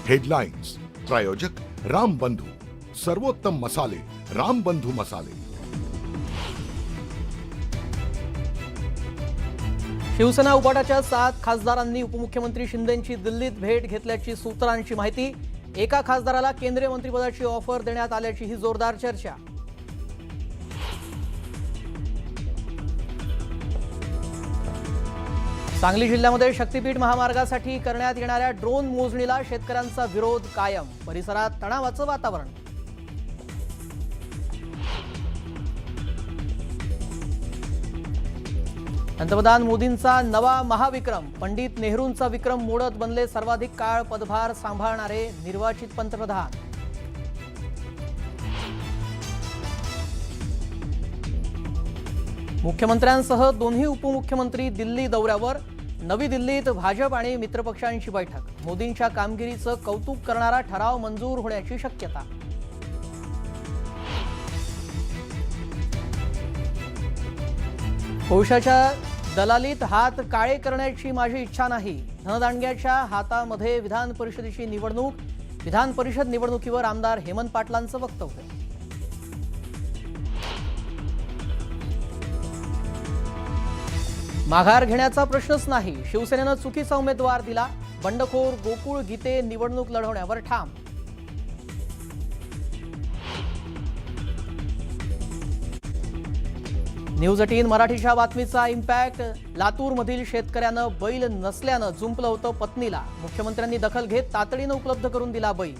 Headlines प्रायोजक राम बंधू, सर्वोत्तम मसाले राम बंधू मसाले। शिवसेना उपाटाच्या 7 खासदारांनी उपमुख्यमंत्री शिंदेंची दिल्लीत भेट घेतल्याची सूत्रांची माहिती। एका खासदाराला केंद्रीय मंत्रिपदाची ऑफर देण्यात आल्याची ही जोरदार चर्चा। सांगली जिल्ह्यामध्ये शक्तीपीठ महामार्गासाठी करण्यात येणाऱ्या ड्रोन मोजणीला शेतकऱ्यांचा विरोध कायम। परिसरात तणावाचं वातावरण। पंतप्रधान मोदींचा नवा महाविक्रम। पंडित नेहरूंचा विक्रम मोडत बनले सर्वाधिक काळ पदभार सांभाळणारे निर्वाचित पंतप्रधान। मुख्यमंत्र्यांसह दोन्ही उपमुख्यमंत्री दिल्ली दौऱ्यावर। नवी दिल्लीत भाजप आणि मित्रपक्षांची बैठक। मोदींच्या कामगिरीचं कौतुक करणारा ठराव मंजूर होण्याची शक्यता। कोळशाच्या दलालीत हात काळे करण्याची माझी इच्छा नाही। धनदांडग्याच्या हातामध्ये विधान परिषदेची निवडणूक। विधान परिषद निवडणुकीवर आमदार हेमंत पाटलांचं वक्तव्य। माघार घेण्याचा प्रश्नच नाही। शिवसेनेनं चुकीचा उमेदवार दिला। बंडखोर गोकुळ गीते निवडणूक लढवण्यावर ठाम। न्यूज 18 मराठीच्या बातमीचा इम्पॅक्ट। लातूरमधील शेतकऱ्यानं बैल नसल्यानं जुंपलं होतं पत्नीला। मुख्यमंत्र्यांनी दखल घेत तातडीनं उपलब्ध करून दिला बैल।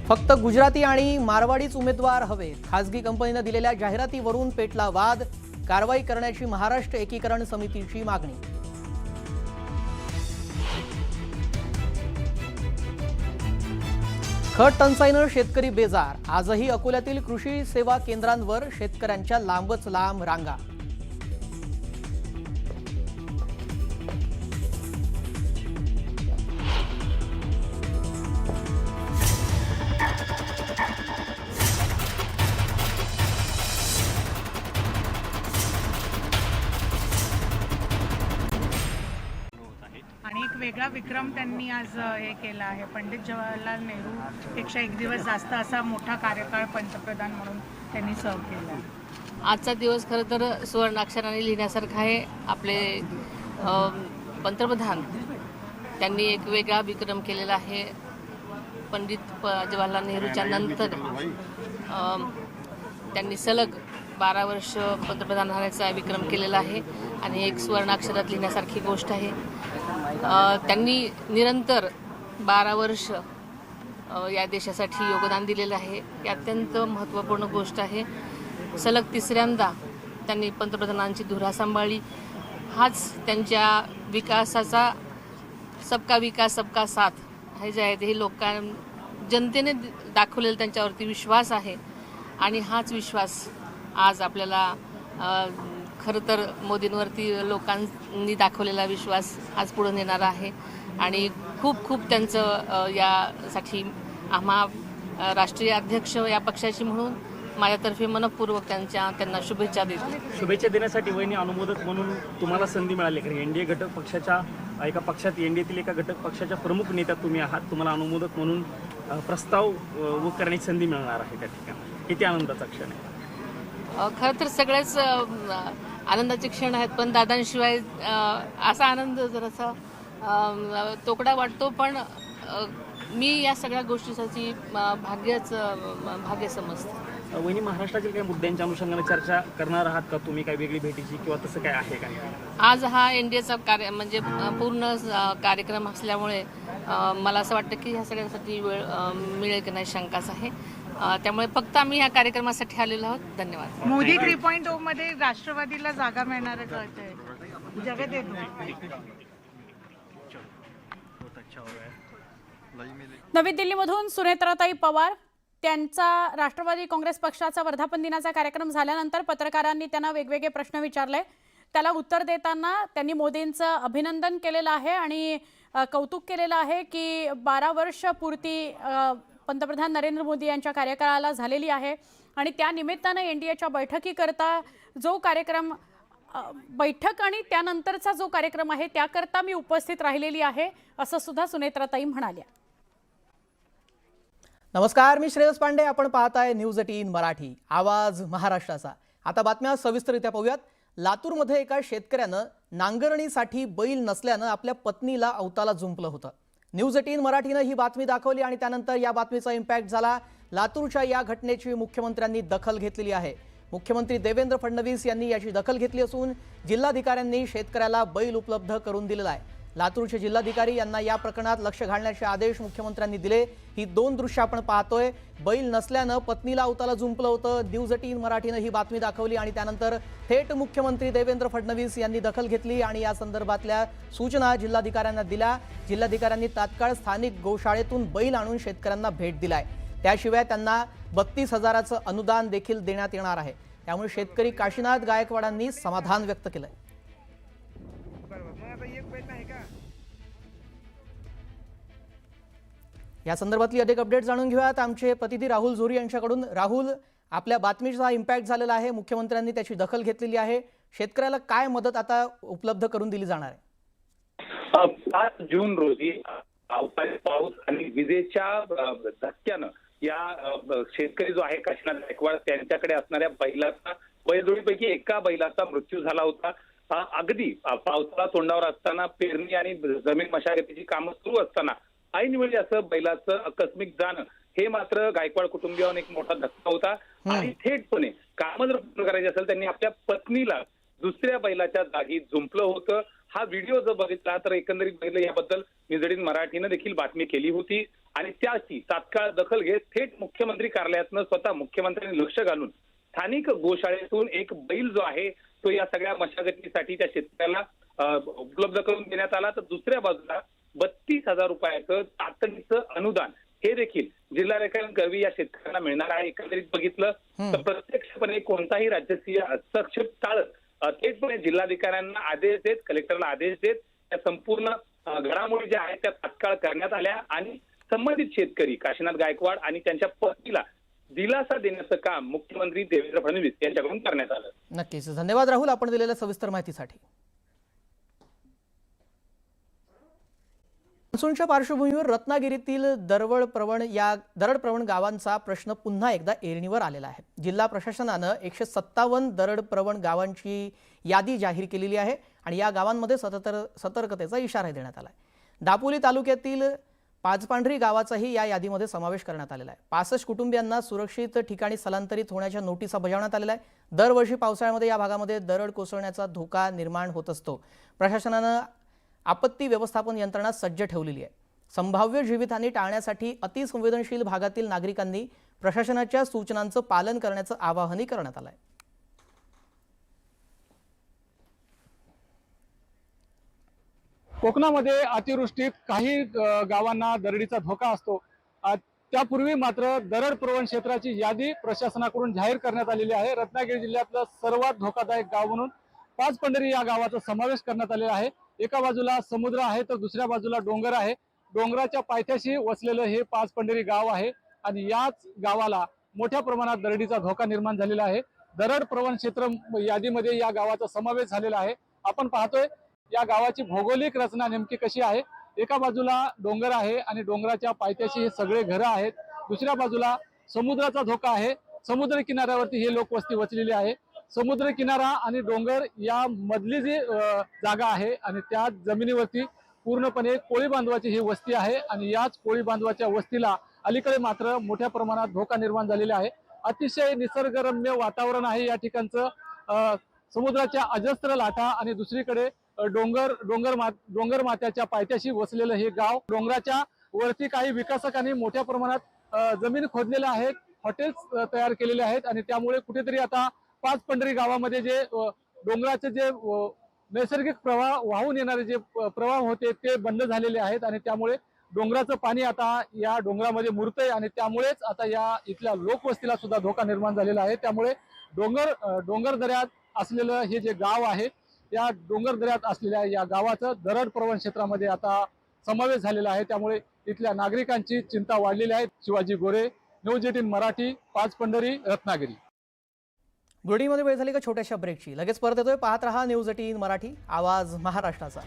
फक्त गुजराती आणि मारवाडीच उमेदवार हवे। खासगी कंपनीने दिलेल्या जाहिरातीवरून पेटला वाद। कारवाई करण्याची महाराष्ट्र एकीकरण समितीची मागणी। खत टंचाईनं शेतकरी बेजार। आजही अकोल्यातील कृषी सेवा केंद्रांवर शेतकऱ्यांच्या लांबच लांब रांगा। आणि एक वेगळा विक्रम त्यांनी आज हे केला आहे। पंडित जवाहरलाल नेहरू पेक्षा एक दिवस जास्त असा मोठा कार्यकाळ पंतप्रधान म्हणून त्यांनी सर्व केला। आजचा दिवस खरं तर सुवर्णाक्षराने लिहिण्यासारखा आहे। आपले पंतप्रधान त्यांनी एक वेगळा विक्रम केलेला आहे। पंडित जवाहरलाल नेहरूच्या नंतर त्यांनी सलग 12 वर्ष पंतप्रधान होण्याचा विक्रम केलेला आहे आणि एक सुवर्णाक्षरात लिहिण्यासारखी गोष्ट आहे। त्यांनी निरंतर 12 वर्ष या देशासाठी योगदान दिलेलं आहे। ही अत्यंत महत्त्वपूर्ण गोष्ट आहे। सलग तिसऱ्यांदा त्यांनी पंतप्रधानांची धुरा सांभाळली। हाच त्यांच्या विकासाचा सबका विकास सबका साथ हे जे आहे ते जनतेने दाखवलेला त्यांच्यावरती विश्वास आहे आणि हाच विश्वास आज आपल्याला खरं तर मोदींवरती लोकांनी दाखवलेला विश्वास आज पुढे नेणारा आहे आणि खूप खूप त्यांचं यासाठी आम्हा राष्ट्रीय अध्यक्ष या पक्षाची म्हणून माझ्यातर्फे मनपूर्वक त्यांना शुभेच्छा देतो। शुभेच्छा देण्यासाठी वहिनी अनुमोदक म्हणून तुम्हाला संधी मिळाली कारण एनडीए घटक पक्षाच्या एका पक्षात एनडीएतील एका घटक पक्षाच्या प्रमुख नेत्या तुम्ही आहात। तुम्हाला अनुमोदक म्हणून प्रस्ताव करण्याची संधी मिळणार आहे त्या ठिकाणी। किती आनंदाचा क्षण आहे? खरं तर सगळ्याच आनंदाचे क्षण आहेत पण दादांशिवाय असा आनंद जरासा तोकडा वाटतो पण मी या सगळ्या गोष्टीसाठी भाग्य समजते। वहिनी महाराष्ट्रातील काही मुद्द्यांच्या अनुषंगाने चर्चा करणार आहात का तुम्ही? काही वेगळी भेटीची किंवा तसं काय आहे का? आज हा एनडीएचा म्हणजे पूर्ण कार्यक्रम असल्यामुळे मला असं वाटतं की ह्या सगळ्यांसाठी वेळ मिळेल की नाही शंकाच आहे। त्यामुळे फक्त आम्ही ह्या कार्यक्रमासाठी आलेलो आहोत। धन्यवाद। मोदी 3.0 मध्ये राष्ट्रवादीला जागा मिळणार कळतंय जगत येतो। नवी दिल्लीमधून सुनेत्राताई पवार त्यांचा राष्ट्रवादी काँग्रेस पक्षाचा वर्धापन दिनाचा कार्यक्रम झाल्यानंतर पत्रकारांनी त्यांना वेगवेगळे प्रश्न विचारले। त्याला उत्तर देताना त्यांनी मोदींचं अभिनंदन केलेलं आहे आणि कौतुक केलेलं आहे की 12 वर्ष पूर्ती पंतप्रधान नरेंद्र मोदी यांच्या कार्यकाळाला झालेली आहे आणि त्या निमित्ताने एनडीएच्या बैठकीकरता जो कार्यक्रम बैठक आणि त्यानंतरचा जो कार्यक्रम आहे त्याकरता मी उपस्थित राहिलेली आहे असं सुद्धा सुनेत्राताई म्हणाल्या. नमस्कार, मी श्रेयस पांडे. आपण पाहताय न्यूज 18 मराठी, आवाज महाराष्ट्राचा. आता बातम्या सविस्तररित्या पाहूयात. लातूरमध्ये एका शेतकऱ्यानं नांगरणीसाठी बैल नसल्यानं आपल्या पत्नीला अवताला जुंपलं होतं. न्यूज 18 मराठीनं ही बातमी दाखवली आणि त्यानंतर या बातमीचा इम्पॅक्ट झाला. लातूरच्या या घटनेची मुख्यमंत्र्यांनी दखल घेतलेली आहे. मुख्यमंत्री देवेंद्र फडणवीस यांनी याची दखल घेतली असून जिल्हाधिकाऱ्यांनी शेतकऱ्याला बैल उपलब्ध करून दिलेला आहे. लातूरचे जिल्हाधिकारी यांना या प्रकरणात लक्ष घालण्याचे आदेश मुख्यमंत्र्यांनी दिले. ही दोन दृश्य आपण पाहतोय. बैल नसल्यानं पत्नीला अवताला जुंपलं होतं. न्यूज 18 मराठीनं ही बातमी दाखवली आणि त्यानंतर थेट मुख्यमंत्री देवेंद्र फडणवीस यांनी दखल घेतली आणि या संदर्भातल्या सूचना जिल्हाधिकाऱ्यांना दिल्या. जिल्हाधिकाऱ्यांनी तात्काळ स्थानिक गोशाळेतून बैल आणून शेतकऱ्यांना भेट दिलाय. त्याशिवाय त्यांना 32,000चं अनुदान देखील देण्यात येणार आहे. त्यामुळे शेतकरी काशीनाथ गायकवाडांनी समाधान व्यक्त केलंय. या संदर्भातली अधिक अपडेट जाणून घेऊयात आमचे प्रतिनिधी राहुल झोरी यांच्याकडून. राहुल, आपल्या बातमीचा इम्पॅक्ट झालेला आहे, मुख्यमंत्र्यांनी त्याची दखल घेतलेली आहे. शेतकऱ्याला काय मदत आता उपलब्ध करून दिली जाणार आहे? 5 जून रोजी अवकाळी पाऊस आणि विजेच्या धक्क्यानं या शेतकरी जो आहे काशीनाथ गायकवाड त्यांच्याकडे असणाऱ्या बैलाचा बैलजोडीपैकी एका बैलाचा मृत्यू झाला होता. अगदी पावसाळा तोंडावर असताना पेरणी आणि जमीन मशागतीची कामं सुरू असताना ऐनवेळी असं बैलाचं आकस्मिक जाणं हे मात्र गायकवाड कुटुंबियांना एक मोठा धक्का होता. आणि थेटपणे कामं जर पूर्ण करायची असेल त्यांनी आपल्या पत्नीला दुसऱ्या बैलाच्या जागी जुंपलं होतं. हा व्हिडिओ जर बघितला तर एकंदरीत बैल याबद्दल न्यूज 18 मराठीनं देखील बातमी केली होती आणि त्याची तात्काळ दखल घेत थेट मुख्यमंत्री कार्यालयातनं स्वतः मुख्यमंत्र्यांनी लक्ष घालून स्थानिक गोशाळेतून एक बैल जो आहे तो या सगळ्या मशागतीसाठी त्या शेतकऱ्याला उपलब्ध करून देण्यात आला. तर दुसऱ्या बाजूला 32,000 रुपयाचं तातडीचं अनुदान हे देखील जिल्हाधिकारी कर्वी या शेतकऱ्यांना मिळणार आहे. एकंदरीत बघितलं तर प्रत्यक्षपणे कोणताही राजकीय हस्तक्षेप टाळत थेटपणे जिल्हाधिकाऱ्यांना आदेश देत, कलेक्टरला आदेश देत त्या संपूर्ण घडामोडी ज्या आहेत त्या तात्काळ करण्यात आल्या आणि संबंधित शेतकरी काशीनाथ गायकवाड आणि त्यांच्या पत्नीला दिलासा देण्याचं काम मुख्यमंत्री देवेंद्र फडणवीस यांच्याकडून करण्यात आलं. नक्कीच, धन्यवाद राहुल आपण दिलेल्या सविस्तर माहितीसाठी. मान्सूनच्या पार्श्वभूमीवर रत्नागिरीतील दरड प्रवण गावांचा प्रश्न पुन्हा एकदा ऐरणीवर आलेला आहे. जिल्हा प्रशासनानं 157 दरड प्रवण गावांची यादी जाहीर केलेली आहे आणि या गावांमध्ये सतर्कतेचा इशारा देण्यात आला आहे. दापोली तालुक्यातील पाचपांढरी गावाचाही या यादीमध्ये समावेश करण्यात आलेला आहे. 65 कुटुंबियांना सुरक्षित ठिकाणी स्थलांतरित होण्याच्या नोटिसा बजावण्यात आलेल्या आहे. दरवर्षी पावसाळ्यामध्ये या भागामध्ये दरड कोसळण्याचा धोका निर्माण होत असतो. प्रशासनानं आपत्ती व्यवस्थापन यंत्रणा सज्ज ठेवलेली आहे. संभाव्य जीवितहानी टाळण्यासाठी अतिसंवेदनशील भागातील नागरिकांनी प्रशासनाच्या सूचनांचं पालन करण्याचं आवाहनही करण्यात आलं आहे. कोकणामध्ये अतिवृष्टीत काही गावांना दरडीचा धोका असतो. त्यापूर्वी मात्र दरड प्रवण क्षेत्राची यादी प्रशासनाकडून जाहीर करण्यात आलेली आहे. रत्नागिरी जिल्ह्यातलं सर्वात धोकादायक गाव म्हणून पाचपंढरी या गावाचा समावेश करण्यात आलेला आहे. एका बाजूला समुद्र आहे तर दुसऱ्या बाजूला डोंगर आहे. डोंगराच्या पायथ्याशी वसलेलं हे पाचपंढरी गाव आहे आणि याच गावाला मोठ्या प्रमाणात दरडीचा धोका निर्माण झालेला आहे. दरड प्रवण क्षेत्र यादीमध्ये या गावाचा समावेश झालेला आहे. आपण पाहतोय या गावाची भौगोलिक रचना नेमकी कशी आहे. एका बाजूला डोंगर आहे आणि डोंगराच्या पायथ्याशी हे सगळे घरं आहेत. दुसऱ्या बाजूला समुद्राचा धोका आहे. समुद्र किनाऱ्यावरती हे लोकवस्ती वसलेली आहे. समुद्र किनारा आणि डोंगर या मधली जी जागा आहे आणि त्या जमिनीवरती पूर्णपणे कोळी बांधवाची ही वस्ती आहे आणि याच कोळी बांधवाच्या वस्तीला अलीकडे मात्र मोठ्या प्रमाणात धोका निर्माण झालेला आहे. अतिशय निसर्गरम्य वातावरण आहे या ठिकाणचं. समुद्राच्या अजस्त्र लाटा आणि दुसरीकडे डोंगर माथ्याच्या पायथ्याशी वसलेलं हे गाव. डोंगराच्या वरती काही विकासकांनी मोठ्या प्रमाणात जमीन खोदलेल्या आहेत, हॉटेल्स तयार केलेले आहेत आणि त्यामुळे कुठेतरी आता पाचपंढरी गावामध्ये जे डोंगराचे जे नैसर्गिक प्रवाह वाहून येणारे जे प्रवाह होते ते बंद झालेले आहेत आणि त्यामुळे डोंगराचं पाणी आता या डोंगरामध्ये मुरतंय आणि त्यामुळेच आता या इथल्या लोकवस्तीला सुद्धा धोका निर्माण झालेला आहे. त्यामुळे डोंगर दऱ्यात असलेलं हे जे गाव आहे या डोंगर दऱ्यात असलेल्या या गावाचं दरड प्रवण क्षेत्रामध्ये आता समावेश झालेला आहे. त्यामुळे इथल्या नागरिकांची चिंता वाढलेली आहे. शिवाजी गोरे, न्यूज 18 मराठी, पाचपंढरी, रत्नागिरी. बुलेटिनमध्ये वेळ झाली का छोट्याशा ब्रेकची. लगेच परत येतोय. पाहत रहा न्यूज 18 मराठी, आवाज महाराष्ट्राचा.